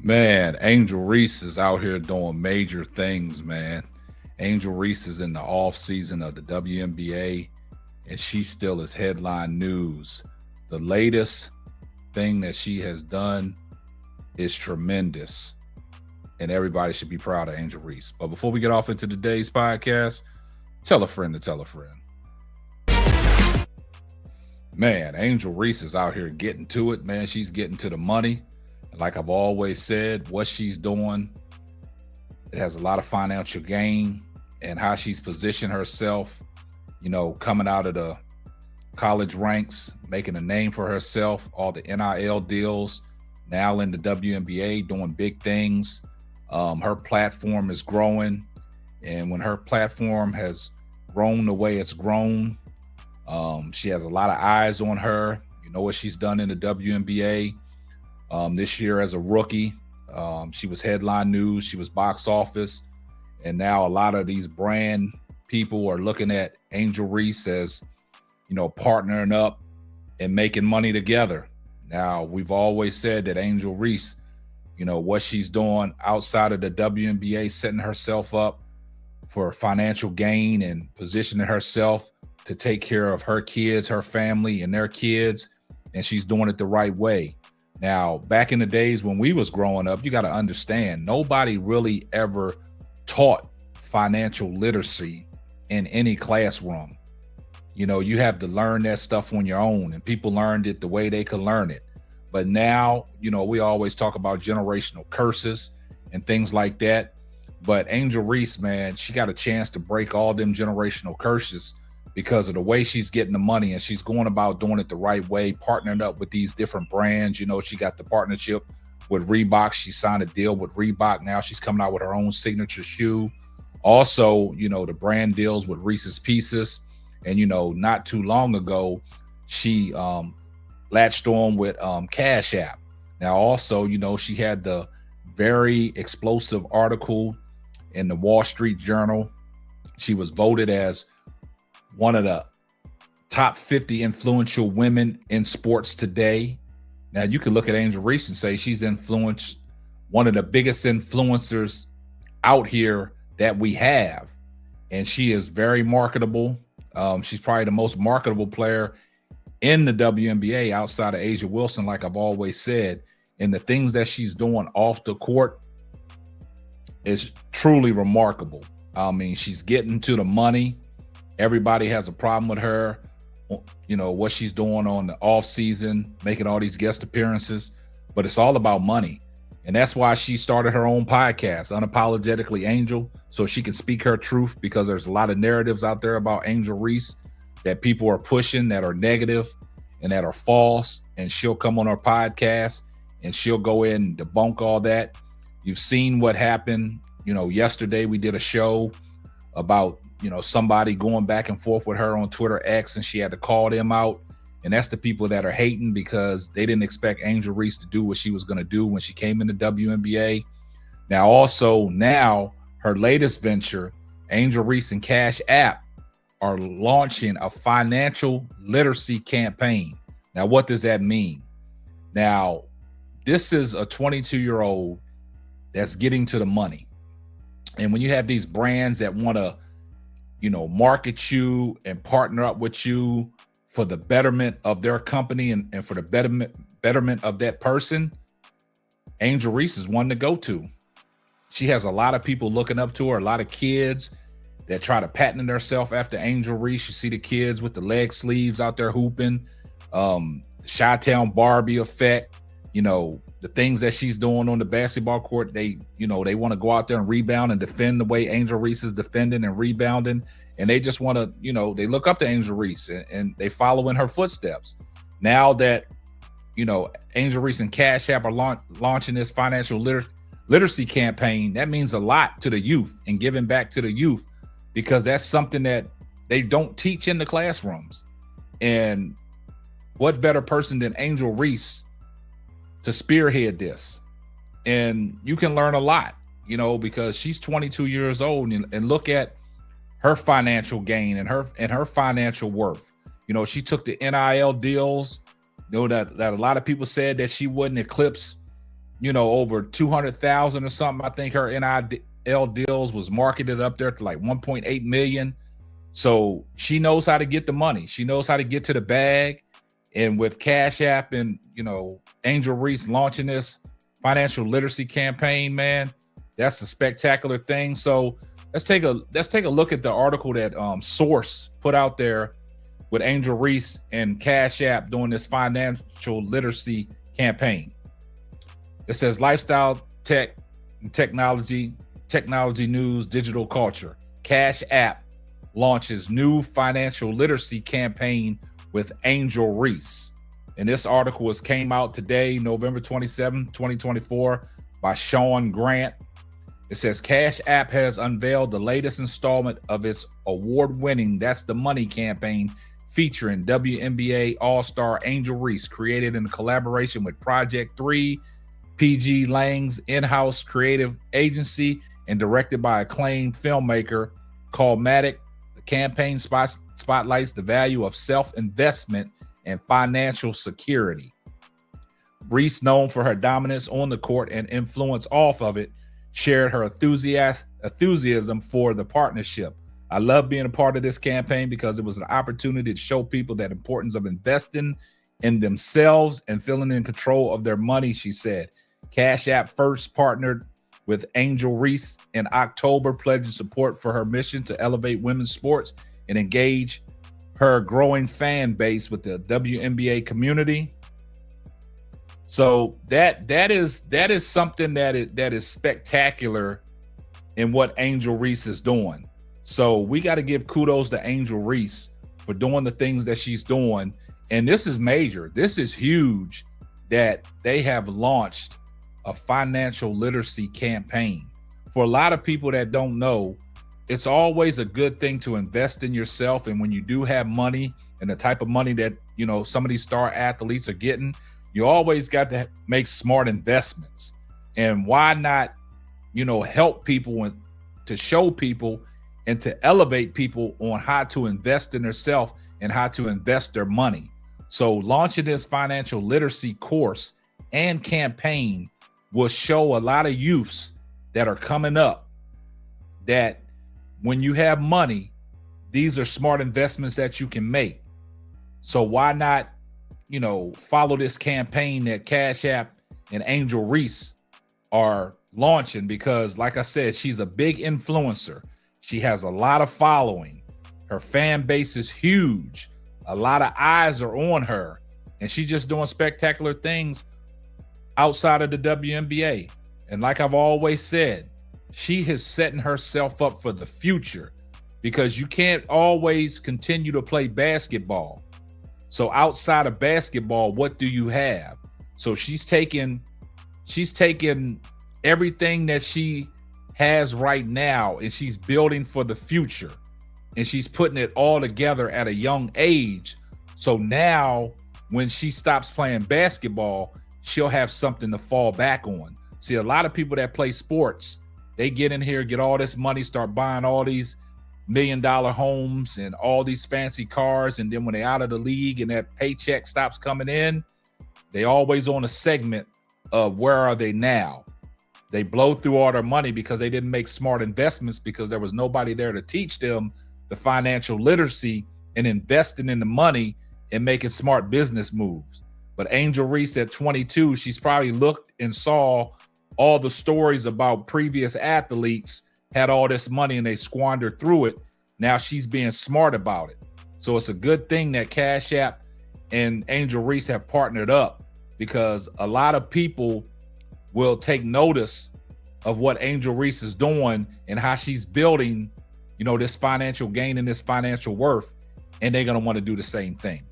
Man, Angel Reese is out here doing major things, man. Angel Reese is in the off season of the WNBA, and she still is headline news. The latest thing that she has done is tremendous, and everybody should be proud of Angel Reese. But before we get off into today's podcast, tell a friend to tell a friend. Man, Angel Reese is out here getting to it, man. She's getting to the money. Like I've always said, what she's doing, it has a lot of financial gain, and how she's positioned herself, coming out of the college ranks, making a name for herself, all the NIL deals, now in the WNBA, doing big things. Her platform is growing, and when her platform has grown the way it's grown, she has a lot of eyes on her. You know what she's done in the WNBA. This year as a rookie, she was headline news, she was box office, and now a lot of these brand people are looking at Angel Reese as, partnering up and making money together. Now, we've always said that Angel Reese, what she's doing outside of the WNBA, setting herself up for financial gain and positioning herself to take care of her kids, her family, and their kids, and she's doing it the right way. Now, back in the days when we was growing up, you got to understand, nobody really ever taught financial literacy in any classroom. You have to learn that stuff on your own, and people learned it the way they could learn it. But now, we always talk about generational curses and things like that. But Angel Reese, man, she got a chance to break all them generational curses because of the way she's getting the money, and she's going about doing it the right way, partnering up with these different brands. She got the partnership with Reebok. She signed a deal with Reebok. Now she's coming out with her own signature shoe. Also, the brand deals with Reese's Pieces. And, not too long ago, she latched on with Cash App. Now, also, she had the very explosive article in the Wall Street Journal. She was voted as one of the top 50 influential women in sports today. Now, you can look at Angel Reese and say she's influenced one of the biggest influencers out here that we have. And she is very marketable. She's probably the most marketable player in the WNBA outside of Asia Wilson, like I've always said. And the things that she's doing off the court is truly remarkable. I mean, she's getting to the money. Everybody has a problem with her, what she's doing on the off season, making all these guest appearances, but it's all about money. And that's why she started her own podcast, Unapologetically Angel, so she can speak her truth, because there's a lot of narratives out there about Angel Reese that people are pushing that are negative and that are false. And she'll come on her podcast and she'll go in and debunk all that. You've seen what happened. Yesterday we did a show about somebody going back and forth with her on Twitter X, and she had to call them out. And that's the people that are hating because they didn't expect Angel Reese to do what she was going to do when she came in the WNBA. Now her latest venture, Angel Reese and Cash App, are launching a financial literacy campaign. Now, what does that mean? Now, this is a 22-year-old that's getting to the money. And when you have these brands that want to, market you and partner up with you for the betterment of their company and for the betterment of that person, Angel Reese is one to go to. She has a lot of people looking up to her, a lot of kids that try to patent herself after Angel Reese. You see the kids with the leg sleeves out there hooping, Chi-Town Barbie effect, the things that she's doing on the basketball court. They want to go out there and rebound and defend the way Angel Reese is defending and rebounding. And they just want to, they look up to Angel Reese and they follow in her footsteps. Now that, Angel Reese and Cash App are launching this financial literacy campaign, that means a lot to the youth and giving back to the youth, because that's something that they don't teach in the classrooms. And what better person than Angel Reese to spearhead this? And you can learn a lot, because she's 22 years old, and look at her financial gain and her financial worth. She took the NIL deals, that a lot of people said that she wouldn't eclipse over 200,000 or something. I think her NIL deals was marketed up there to like 1.8 million. So she knows how to get the money. She knows how to get to the bag. And with Cash App and, Angel Reese launching this financial literacy campaign, man, that's a spectacular thing. So let's take a look at the article that Source put out there with Angel Reese and Cash App doing this financial literacy campaign. It says lifestyle, tech, and technology news, digital culture. Cash App launches new financial literacy campaign with Angel Reese. And this article came out today, November 27, 2024, by Sean Grant. It says Cash App has unveiled the latest installment of its award-winning That's the Money campaign featuring WNBA All-Star Angel Reese, created in collaboration with Project 3, PG Lang's in-house creative agency, and directed by acclaimed filmmaker called Matic. The campaign spotlights the value of self-investment and financial security. Reese, known for her dominance on the court and influence off of it, shared her enthusiasm for the partnership. I love being a part of this campaign because it was an opportunity to show people that importance of investing in themselves and feeling in control of their money, she said. Cash App first partnered with Angel Reese in October, pledging support for her mission to elevate women's sports and engage her growing fan base with the WNBA community. So that is something that is spectacular in what Angel Reese is doing. So we got to give kudos to Angel Reese for doing the things that she's doing. And this is major. This is huge that they have launched a financial literacy campaign. For a lot of people that don't know, it's always a good thing to invest in yourself. And when you do have money and the type of money that, some of these star athletes are getting, you always got to make smart investments. And why not, help people and to show people and to elevate people on how to invest in themselves and how to invest their money. So launching this financial literacy course and campaign will show a lot of youths that are coming up that when you have money, these are smart investments that you can make. So why not, follow this campaign that Cash App and Angel Reese are launching? Because like I said, she's a big influencer. She has a lot of following. Her fan base is huge. A lot of eyes are on her, and she's just doing spectacular things outside of the WNBA. And like I've always said, she is setting herself up for the future, because you can't always continue to play basketball. So outside of basketball, what do you have? So she's taking everything that she has right now and she's building for the future, and she's putting it all together at a young age. So now when she stops playing basketball, she'll have something to fall back on. See, a lot of people that play sports, they get in here, get all this money, start buying all these $1 million homes and all these fancy cars. And then when they're out of the league and that paycheck stops coming in, they always on a segment of where are they now? They blow through all their money because they didn't make smart investments, because there was nobody there to teach them the financial literacy and investing in the money and making smart business moves. But Angel Reese at 22, she's probably looked and saw all the stories about previous athletes had all this money and they squandered through it. Now she's being smart about it. So it's a good thing that Cash App and Angel Reese have partnered up, because a lot of people will take notice of what Angel Reese is doing and how she's building, this financial gain and this financial worth, and they're going to want to do the same thing.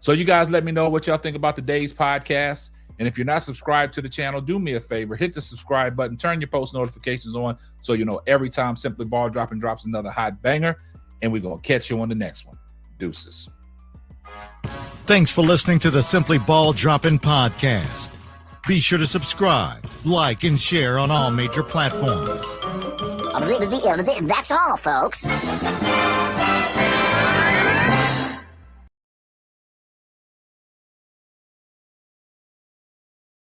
So you guys let me know what y'all think about today's podcast. And if you're not subscribed to the channel, do me a favor, hit the subscribe button, turn your post notifications on so you know every time Simply Ball Dropping drops another hot banger. And we're going to catch you on the next one. Deuces. Thanks for listening to the Simply Ball Dropping podcast. Be sure to subscribe, like, and share on all major platforms. That's all, folks.